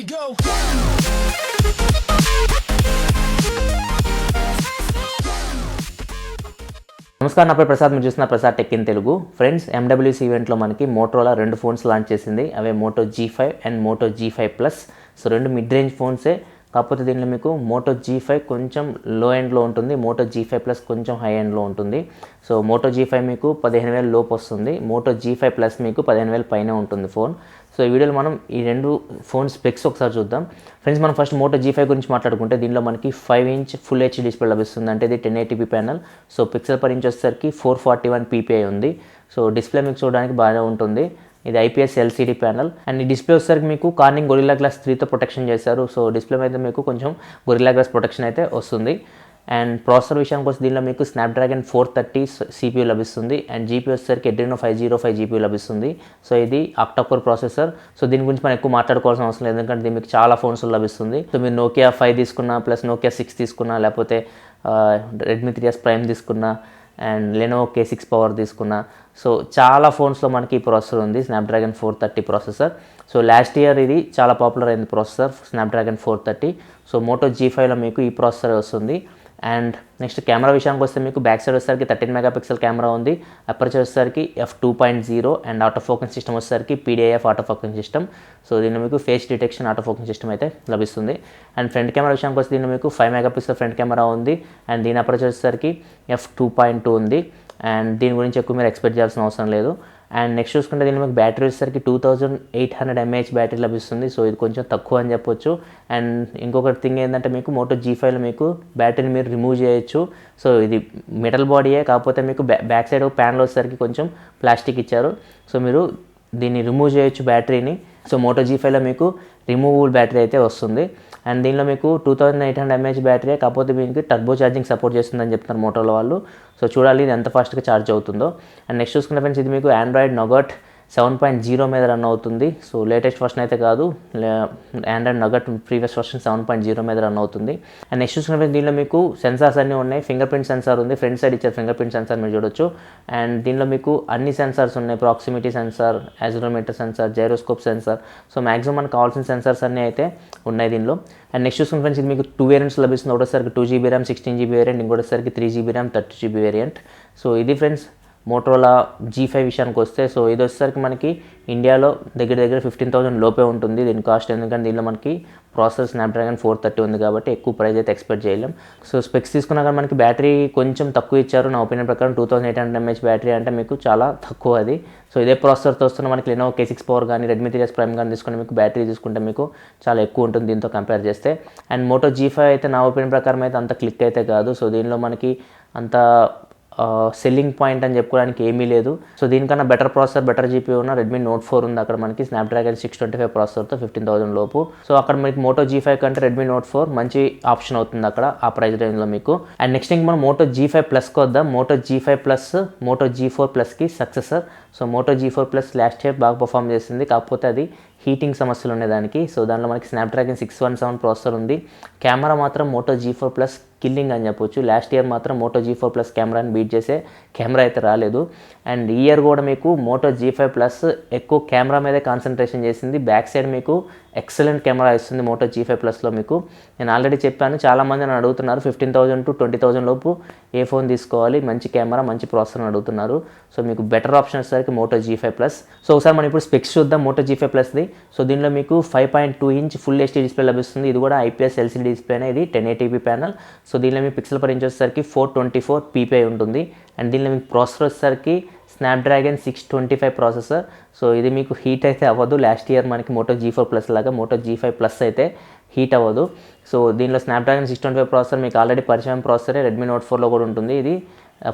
we go. నమస్కారం, నా పేరు ప్రసాద్. మీరు చూస్తున్న Prasad tech in Telugu. Friends, MWC ఈవెంట్లో మనకి మోటోరోలా 2 ఫోన్స్ లాంచ్ చేసింది. అవే Moto G5 and Moto G5 plus. So 2 mid range ఫోన్సే, కాకపోతే దీనిలో మీకు మోటో G5 కొంచెం లో ఎండ్లో ఉంటుంది, మోటో G5 ప్లస్ కొంచెం హై ఎండ్లో ఉంటుంది. సో మోటో G5 మీకు 15,000 లోపు వస్తుంది, మోటో G5 ప్లస్ మీకు 15,000 పైనే ఉంటుంది ఫోన్. సో ఈ వీడియోలో మనం ఈ 2 ఫోన్ స్పెక్స్ ఒకసారి చూద్దాం. ఫ్రెండ్స్, మనం ఫస్ట్ మోటో G5 గురించి మాట్లాడుకుంటే దీనిలో మనకి 5" ఫుల్ హెచ్ డిస్ప్లే లభిస్తుంది. అంటే ఇది 1080p panel. So pixel per inch వచ్చేసరికి 441 ppi ఉంది. సో డిస్ప్లే మీకు చూడడానికి బాగానే ఉంటుంది. ఇది IPS LCD ప్యానల్. అండ్ ఈ డిస్ప్లే వచ్చేసరికి మీకు కార్నింగ్ గొరిల్లా గ్లాస్ 3తో ప్రొటెక్షన్ చేశారు. సో డిస్ప్లే మీద మీకు కొంచెం గొరిల్లా గ్లాస్ ప్రొటెక్షన్ అయితే వస్తుంది. అండ్ ప్రాసెసర్ విషయానికి వస్తే దీనిలో మీకు స్నాప్డ్రాగన్ 430 CPU లభిస్తుంది. అండ్ GPU వచ్చేసరికి Adreno 505 GPU లభిస్తుంది. సో ఇది ఆక్టాకోర్ ప్రాసెసర్. సో దీని గురించి మనం ఎక్కువ మాట్లాడుకోవాల్సిన అవసరం లేదు, ఎందుకంటే దీనికి మీకు చాలా ఫోన్స్ లభిస్తుంది. సో మీరు Nokia 5 తీసుకున్నా, ప్లస్ Nokia 6 తీసుకున్నా, లేకపోతే Redmi 3S Prime తీసుకున్నా, అండ్ Lenovo K6 పవర్ తీసుకున్నా, సో చాలా ఫోన్స్లో మనకి ఈ ప్రాసెసర్ ఉంది, Snapdragon 430 processor. So last year ఇది చాలా పాపులర్ అయింది ప్రాసెసర్, స్నాప్డ్రాగన్ 430. సో మోటో G5లో మీకు ఈ ప్రాసెసర్ వస్తుంది. అండ్ నెక్స్ట్ కెమెరా విషయానికి వస్తే మీకు బ్యాక్ సైడ్ వచ్చేసరికి 13 మెగాపిక్సెల్ కెమెరా ఉంది. అపర్చర్ వచ్చేసరికి f2.0 and auto focus system వచ్చేసరికి PDIF auto focus system. So దీనిలో మీకు face detection auto focus system అయితే లభిస్తుంది. అండ్ ఫ్రంట్ కెమెరా విషయానికి వస్తే దీనిలో మీకు 5 మెగాపిక్సెల్ ఫ్రంట్ కెమెరా ఉంది. అండ్ దీని అపర్చర్ వచ్చేసరికి f2.2 ఉంది. అండ్ దీని గురించి ఎక్కువ మీరు ఎక్స్పెక్ట్ చేయాల్సిన అవసరం లేదు. అండ్ నెక్స్ట్ చూసుకుంటే దీనిలో మీకు బ్యాటరీ వచ్చేసరికి 2800 mAh బ్యాటరీ లభిస్తుంది. సో ఇది కొంచెం తక్కువ అని చెప్పొచ్చు. అండ్ ఇంకొకటి థింగ్ ఏంటంటే మీకు మోటో G5లో మీకు బ్యాటరీని మీరు రిమూవ్ చేయొచ్చు. సో ఇది మెటల్ బాడీయే, కాకపోతే మీకు బ్యాక్ సైడ్ ప్యానల్ వచ్చేసరికి కొంచెం ప్లాస్టిక్ ఇచ్చారు. సో మీరు దీన్ని రిమూవ్ చేయొచ్చు బ్యాటరీని. సో మోటో G5లో మీకు రిమూవబుల్ బ్యాటరీ అయితే వస్తుంది. అండ్ దీనిలో మీకు 2800 mAh బ్యాటరీ, కాకపోతే మీకు టర్బో ఛార్జింగ్ సపోర్ట్ చేస్తుందని చెప్తున్నారు మోటోలో వాళ్ళు. సో చూడాలి ఇది ఎంత ఫాస్ట్గా ఛార్జ్ అవుతుందో. అండ్ నెక్స్ట్ చూసుకుంటే ఫ్రెండ్స్, ఇది మీకు ఆండ్రాయిడ్ నగట్ 7.0 మీద రన్ అవుతుంది. సో లేటెస్ట్ వర్షన్ అయితే కాదు, ఆండ్రాయిడ్ నగట్ ప్రీవియస్ వర్షన్ 7.0 మీద రన్ అవుతుంది. అండ్ నెక్స్ట్ చూసుకుంటే దీనిలో మీకు సెన్సార్స్ అన్నీ ఉన్నాయి. ఫింగర్ ప్రింట్ సెన్సార్ ఉంది, ఫ్రంట్ సైడ్ ఇచ్చారు ఫింగర్ ప్రింట్ సెన్సార్, మీరు చూడొచ్చు. అండ్ దీనిలో మీకు అన్ని సెన్సార్స్ ఉన్నాయి, proximity sensor, accelerometer sensor, gyroscope sensor. So maximum మనకు కావాల్సిన సెన్సార్స్ అన్నీ అయితే ఉన్నాయి దీనిలో. అండ్ నెక్స్ట్ చూసుకుంటే ఫ్రెండ్స్, ఇది మీకు 2 వేరియంట్స్ లభిస్తుంది. ఒకటోసరికి 2GB RAM 16GB వేరియంట్, ఇంకోటిసరికి 3GB RAM 30GB variant. So ఇది ఫ్రెండ్స్ మోటోరోలా G5 విషయానికి వస్తే. సో ఇది వచ్చేసరికి మనకి ఇండియాలో దగ్గర 15,000 లోపే ఉంటుంది దీని కాస్ట్, ఎందుకంటే దీనిలో మనకి ప్రాసెసర్ స్నాప్డ్రాగన్ 430 ఉంది కాబట్టి ఎక్కువ ప్రైస్ అయితే ఎక్స్పెక్ట్ చేయలేం. సో స్పెక్స్ తీసుకున్నా కానీ మనకి బ్యాటరీ కొంచెం తక్కువ ఇచ్చారు. నా ఒపీనియన్ ప్రకారం 2800 mAh బ్యాటరీ అంటే మీకు చాలా తక్కువ అది. సో ఇదే ప్రాసెసర్తో వస్తున్న మనకి Lenovo K6 పవర్ కానీ, Redmi 3S Prime కానీ తీసుకుంటే మీకు బ్యాటరీ తీసుకుంటే మీకు చాలా ఎక్కువ ఉంటుంది దీంతో కంపేర్ చేస్తే. అండ్ మోటో G5 అయితే నా ఒపీనియన్ ప్రకారం అయితే అంత క్లిక్ అయితే కాదు. సో దీనిలో మనకి అంత సెల్లింగ్ పాయింట్ అని చెప్పుకోవడానికి ఏమీ లేదు. సో దీనికన్నా బెటర్ ప్రాసెసర్, బెటర్ GPU ఉన్న Redmi Note 4 ఉంది. అక్కడ మనకి స్నాప్డ్రాగన్ 625 ప్రాసెసర్తో 15,000 లోపు. సో అక్కడ మీకు మోటో G5 కంటే Redmi Note 4 మంచి ఆప్షన్ అవుతుంది అక్కడ ఆ ప్రైస్ రేంజ్లో మీకు. అండ్ నెక్స్ట్ ఇంక మనం మోటో G5 ప్లస్కి వద్దాం. Moto G5 plus Moto G4 ప్లస్కి successor. So Moto G4 plus last year బాగా పర్ఫామ్ చేసింది, కాకపోతే అది హీటింగ్ సమస్యలు ఉన్నాయి దానికి. సో దానిలో మనకి స్నాప్డ్రాగన్ 617 ప్రాసెసర్ ఉంది. కెమెరా మాత్రం మోటో G4 ప్లస్ కిల్లింగ్ అని చెప్పొచ్చు. లాస్ట్ ఇయర్ మాత్రం మోటో G4 ప్లస్ కెమెరాని బీట్ చేసే కెమెరా అయితే రాలేదు. అండ్ ఈ ఇయర్ కూడా మీకు మోటో G5 ప్లస్ ఎక్కువ కెమెరా మీదే కాన్సన్ట్రేషన్ చేసింది. బ్యాక్ సైడ్ మీకు ఎక్సలెంట్ కెమెరా ఇస్తుంది మోటో G5 ప్లస్లో మీకు. నేను ఆల్రెడీ చెప్పాను, చాలామంది నన్ను అడుగుతున్నారు 15,000 to 20,000 లోపు ఏ ఫోన్ తీసుకోవాలి, మంచి కెమెరా మంచి ప్రాసెసర్ అడుగుతున్నారు. సో మీకు బెటర్ ఆప్షన్ వచ్చేసరికి మోటో G5 ప్లస్. సో ఒకసారి మనం ఇప్పుడు స్పెక్స్ చూద్దాం మోటో G5 ప్లస్ది. సో దీనిలో మీకు 5.2" ఫుల్ HD డిస్ప్లే లభిస్తుంది. ఇది కూడా IPS LCD డిస్ప్లేనే, ఇది 1080p ప్యానల్. సో దీనిలో మీ పిక్సెల్ పర్ ఇంచ్ వచ్చేసరికి 424 ppi ఉంటుంది. అండ్ దీనిలో మీకు ప్రాసెసర్ వచ్చేసరికి స్నాప్డ్రాగన్ 625 ప్రాసెసర్. సో ఇది మీకు హీట్ అయితే అవ్వదు. లాస్ట్ ఇయర్ మనకి మోటో G4 ప్లస్ లాగా మోటో G5 ప్లస్ అయితే హీట్ అవ్వదు. సో దీనిలో స్నాప్డ్రాగన్ 625 ప్రాసెసర్ మీకు ఆల్రెడీ పరిచయం ప్రాసెసరే Redmi Note 4లో కూడా ఉంటుంది. ఇది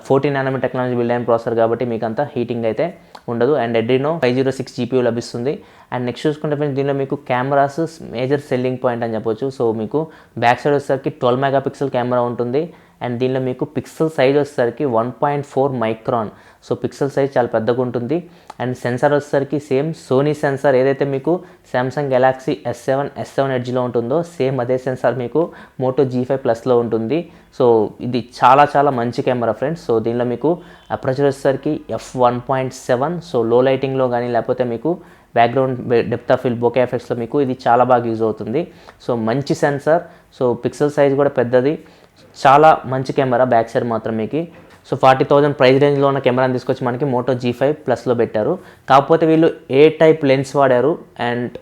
14nm టెక్నాలజీ బిల్డ్ అయిన ప్రాసెసర్ కాబట్టి మీకు అంత హీటింగ్ అయితే ఉండదు. అండ్ Adreno 506 GPU లభిస్తుంది. అండ్ నెక్స్ట్ చూసుకుంటే దీనిలో మీకు కెమెరాస్ మేజర్ సెల్లింగ్ పాయింట్ అని చెప్పొచ్చు. సో మీకు బ్యాక్ సైడ్ వచ్చేసరికి 12 మెగాపిక్సెల్ కెమెరా ఉంటుంది. అండ్ దీనిలో మీకు పిక్సెల్ సైజ్ వచ్చేసరికి 1.4 మైక్రాన్. సో పిక్సెల్ సైజ్ చాలా పెద్దగా ఉంటుంది. అండ్ సెన్సార్ వచ్చేసరికి సేమ్ సోనీ సెన్సార్ ఏదైతే మీకు సామ్సంగ్ గెలాక్సీ S7 ఎడ్జ్లో ఉంటుందో సేమ్ అదే సెన్సార్ మీకు మోటో G5 ప్లస్లో ఉంటుంది. సో ఇది చాలా చాలా మంచి కెమెరా ఫ్రెండ్స్. సో దీనిలో మీకు అపర్చర్ వచ్చేసరికి f1.7. సో లో లైటింగ్లో కానీ లేకపోతే మీకు background depth of field bokeh ఎఫెక్ట్స్లో మీకు ఇది చాలా బాగా యూజ్ అవుతుంది. సో మంచి సెన్సార్, సో పిక్సెల్ సైజ్ కూడా పెద్దది, చాలా మంచి కెమెరా బ్యాక్ సైడ్ మాత్రం మీకు. సో 40,000 ప్రైస్ రేంజ్లో ఉన్న కెమెరాని తీసుకొచ్చి మనకి మోటో G5 ప్లస్లో పెట్టారు. కాకపోతే వీళ్ళు ఏ టైప్ లెన్స్ వాడారు అండ్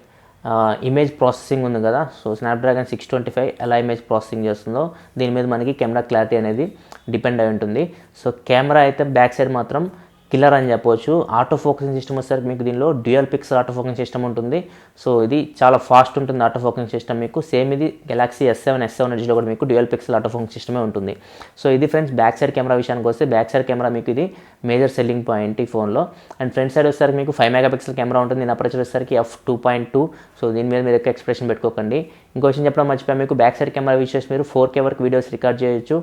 ఇమేజ్ ప్రాసెసింగ్ ఉంది కదా, సో స్నాప్డ్రాగన్ 625 ఎలా ఇమేజ్ ప్రాసెసింగ్ చేస్తుందో దీని మీద మనకి కెమెరా క్లారిటీ అనేది డిపెండ్ అయి ఉంటుంది. సో కెమెరా అయితే బ్యాక్ సైడ్ మాత్రం కిల్లర్ అని చెప్పవచ్చు. ఆటో ఫోకసింగ్ సిస్టమ్ వచ్చేసరికి మీకు దీనిలో dual pixel auto focusing system ఉంటుంది. సో ఇది చాలా ఫాస్ట్ ఉంటుంది ఆటో ఫోకసింగ్ సిస్టమ్ మీకు. సేమ్ ఇది గెలాక్సీ S7 ఎడ్జ్లో కూడా మీకు డ్యూయల్ పిక్సెల్ ఆటో ఫోకసింగ్ సిస్టమే ఉంటుంది. సో ఇది ఫ్రెండ్స్ బ్యాక్ సైడ్ కెమెరా విషయానికి వస్తే, బ్యాక్ సైడ్ కెమెరా మీకు ఇది మేజర్ సెల్లింగ్ పాయింట్ ఈ ఫోన్లో. అండ్ ఫ్రంట్ సైడ్ వచ్చేసరికి మీకు 5 మెగాపిక్సెల్ కెమెరా ఉంటుంది. దీని అపర్చర్ వచ్చేసరికి f2.2. సో దీని మీద మీరు ఎక్కువ ఎక్స్ప్రెషన్ పెట్టుకోకండి. ఇంకో విషయం చెప్పడం మర్చిపోయా, మీకు బ్యాక్ సైడ్ కెమెరా విషయస్ మీరు 4K వరకు వీడియోస్ రికార్డ్ చేయొచ్చు.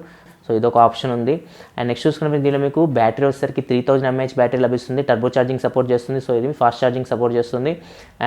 సో ఇదొక ఆప్షన్ ఉంది. అండ్ నెక్స్ట్ చూసుకున్న దీనిలో మీకు బ్యాటరీ వచ్చేసరికి 3000 mAh బ్యాటరీ లభిస్తుంది. టర్బో ఛార్జింగ్ సపోర్ట్ చేస్తుంది. సో ఇది ఫాస్ట్ ఛార్జింగ్ సపోర్ట్ చేస్తుంది.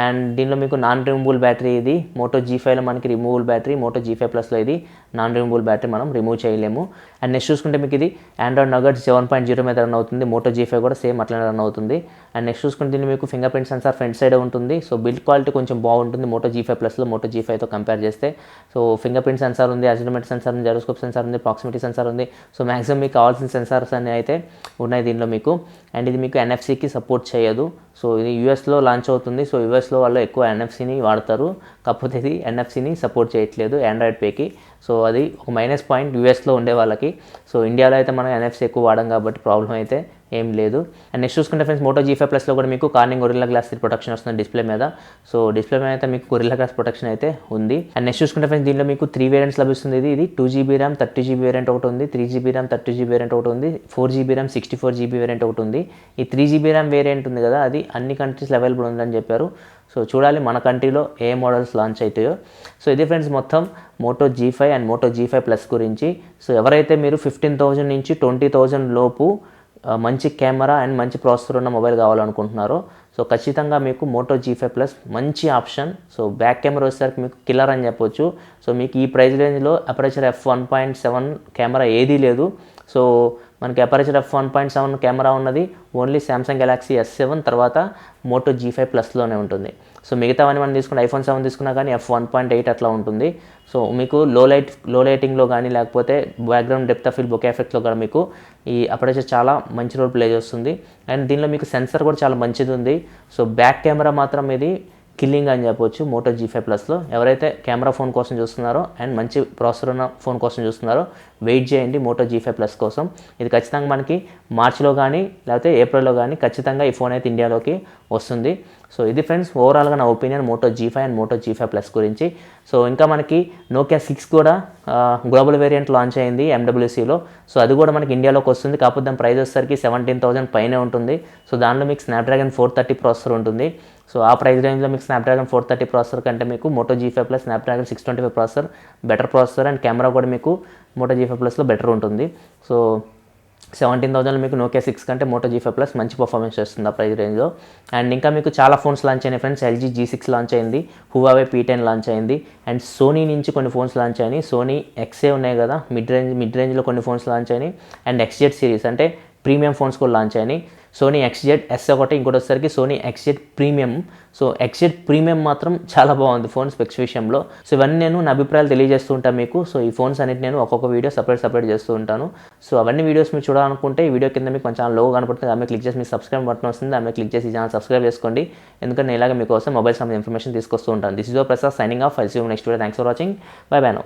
అండ్ దీనిలో మీకు నాన్ రిమూవబుల్ బ్యాటరీ ఇది. మోటో G5లో మనకి రిమూవబుల్ బ్యాటరీ, మోటో G5 ప్లస్లో ఇది నాన్ రిమూవబుల్ బ్యాటరీ, మనం రిమూవ్ చేయలేము. అండ్ నెక్స్ట్ చూసుకుంటే మీకు ఇది ఆండ్రాయిడ్ నగట్ 7.0 మీద రన్ అవుతుంది. మోటో G5 కూడా సేమ్ అట్లనే రన్ అవుతుంది. అండ్ నెక్స్ట్ చూసుకుంటే దీన్ని మీకు finger print censor front side ఉంటుంది. సో బిల్డ్ క్వాలిటీ కొంచెం బాగుంటుంది మోటో G5 ప్లస్లో మోటో G5తో కంపేర్ చేస్తే. సో ఫింగర్ ప్రింట్ సెన్సార్ ఉంది, యాజిరోమెట్రిక్ సెన్సార్ ఉంది, జైరోస్కోప్ సెన్సార్ ఉంది, ప్రాక్సిమిటీ సెన్సార్ ఉంది. సో మ్యాక్సిమం మీకు కావాల్సిన సెన్సార్స్ అన్నీ అయితే ఉన్నాయి దీనిలో మీకు. అండ్ ఇది మీకు NFC-కి సపోర్ట్ చేయదు. సో ఇది యూఎస్లో లాంచ్ అవుతుంది. సో యూఎస్లో వాళ్ళు ఎక్కువ NFC-ని వాడతారు, కాకపోతే ఇది NFC-ని సపోర్ట్ చేయట్లేదు ఆండ్రాయిడ్ పేకి. సో అది ఒక మైనస్ పాయింట్ యూఎస్లో ఉండే వాళ్ళకి. సో ఇండియాలో అయితే మనం NFC ఎక్కువ వాడడం కాబట్టి ప్రాబ్లం అయితే ఏం లేదు. అండ్ నెక్స్ట్ చూసుకుంటే ఫ్రెండ్స్ మోటో G5 ప్లస్లో కూడా మీకు కార్నింగ్ గొరిల్లా గ్లాస్ ప్రొటెక్షన్ వస్తుంది డిస్ప్లే మీద. సో డిస్ప్లే మీద అయితే మీకు గొరిల్లా గ్లాస్ ప్రొటెక్షన్ అయితే ఉంది. అండ్ నెక్స్ట్ చూసుకుంటే ఫ్రెండ్స్ దీనిలో మీకు 3 వేరియంట్స్ లభిస్తుంది. ఇది 2GB RAM 30GB వేరియంట్ ఒకటి ఉంది, 3GB RAM 30GB వేరియంట్ ఒకటి ఉంది, 4GB RAM 64GB వేరియంట్ ఒకటి ఉంది. ఈ 3GB RAM వేరియంట్ ఉంది కదా, అది అన్ని కంట్రీస్లో అవైలబుల్ ఉందని చెప్పారు. సో చూడాలి మన కంట్రీలో ఏ మోడల్స్ లాంచ్ అవుతాయో. సో ఇది ఫ్రెండ్స్ మొత్తం Moto G5 and Moto G5 plus గురించి. సో ఎవరైతే మీరు 15,000 నుంచి 20,000 లోపు మంచి కెమెరా అండ్ మంచి ప్రాసెసర్ ఉన్న మొబైల్ కావాలనుకుంటున్నారో, సో ఖచ్చితంగా మీకు మోటో G5 ప్లస్ మంచి ఆప్షన్. సో బ్యాక్ కెమెరా వచ్చేసరికి మీకు కిల్లర్ అని చెప్పొచ్చు. సో మీకు ఈ ప్రైస్ రేంజ్లో అపర్చర్ f1.7 కెమెరా ఏదీ లేదు. సో మనకి అపర్చర్ f1.7 కెమెరా ఉన్నది ఓన్లీ సామ్సంగ్ గెలాక్సీ S7 తర్వాత మోటో G5 ప్లస్లోనే ఉంటుంది. సో మిగతావన్నీ మనం తీసుకున్న iPhone 7 తీసుకున్నా కానీ f1.8 అట్లా ఉంటుంది. సో మీకు లో లైటింగ్లో కానీ లేకపోతే background depth of field bokeh ఎఫెక్ట్స్లో కూడా మీకు ఈ అపర్చర్ చాలా మంచి రోల్ ప్లే చేస్తుంది. అండ్ దీనిలో మీకు సెన్సర్ కూడా చాలా మంచిది ఉంది. సో బ్యాక్ కెమెరా మాత్రం ఇది కిల్లింగ్ అని చెప్పొచ్చు మోటో G5 ప్లస్లో. ఎవరైతే కెమెరా ఫోన్ కోసం చూస్తున్నారో అండ్ మంచి ప్రాసెసర్ ఉన్న ఫోన్ కోసం చూస్తున్నారో వెయిట్ చేయండి మోటో G5 ప్లస్ కోసం. ఇది ఖచ్చితంగా మనకి మార్చిలో కానీ లేకపోతే ఏప్రిల్లో కానీ ఖచ్చితంగా ఈ ఫోన్ అయితే ఇండియాలోకి వస్తుంది. సో ఇది ఫ్రెండ్స్ ఓవరాల్గా నా opinion Moto G5 and Moto G5 plus గురించి. సో ఇంకా మనకి Nokia 6 కూడా గ్లోబల్ వేరియంట్ లాంచ్ అయింది MWCలో. సో అది కూడా మనకి ఇండియాలోకి వస్తుంది. కాకపోతే దాని ప్రైస్ వచ్చేసరికి 17,000 పైనే ఉంటుంది. సో దానిలో మీకు స్నాప్డ్రాగన్ 430 ప్రాసెసర్ ఉంటుంది. సో ఆ ప్రైస్ రేంజ్లో మీకు స్నాప్డ్రాగన్ 430 ప్రాసెసర్ కంటే మీకు Moto G5 plus Snapdragon 625 processor better processor. And camera కూడా మీకు మోటో G5 ప్లస్లో బెటర్ ఉంటుంది. సో 17,000 మీకు Nokia 6 కంటే మోటో G5 ప్లస్ మంచి పర్ఫార్మెన్స్ చేస్తుంది ఆ ప్రైస్ రేంజ్లో. అండ్ ఇంకా మీకు చాలా ఫోన్స్ లాంచ్ అయినాయి ఫ్రెండ్స్. LG G6 లాంచ్ అయింది, Huawei P10 లాంచ్ అయింది, అండ్ సోనీ నుంచి కొన్ని ఫోన్స్ లాంచ్ అయినాయి. సోనీ XA ఉన్నాయి కదా, మిడ్ రేంజ్లో కొన్ని ఫోన్స్ లాంచ్ అయినాయి. అండ్ XZ సిరీస్ అంటే ప్రీమియం ఫోన్స్ కూడా లాంచ్ అయినాయి. సోనీ XZ S1, ఇంకోటి వచ్చేసరికి Sony XZ premium. So XZ premium మాత్రం చాలా బాగుంది ఫోన్ స్పెక్స్ విషయంలో. సో ఇవన్నీ నేను నా అభిప్రాయాలు తెలియజేస్తూ ఉంటాను మీకు. సో ఈ ఫోన్స్ అన్నిటి నేను ఒక్కొక్క వీడియో సపరేట్ చేస్తూ ఉంటాను. సో అవన్నీ వీడియోస్ మీరు చూడాలనుకుంటే ఈ వీడియో కింద మీకు కొంచెం లోగో కనపడుతుంది, ఆమె క్లిక్ చేసి మీకు సబ్స్క్రైబ్ బటన్ వస్తుంది, ఆమె క్లిక్ చేసి ఈ ఛానల్ సబ్స్క్రైబ్ చేసుకోండి. ఎందుకంటే నేను ఇలాగ మీకోసం మొబైల్ సంబంధించిన ఇన్ఫర్మేషన్ తీసుకొస్తూ ఉంటాను. This is your Prasad signing off. I see you next video. Thanks for watching. Bye bye now.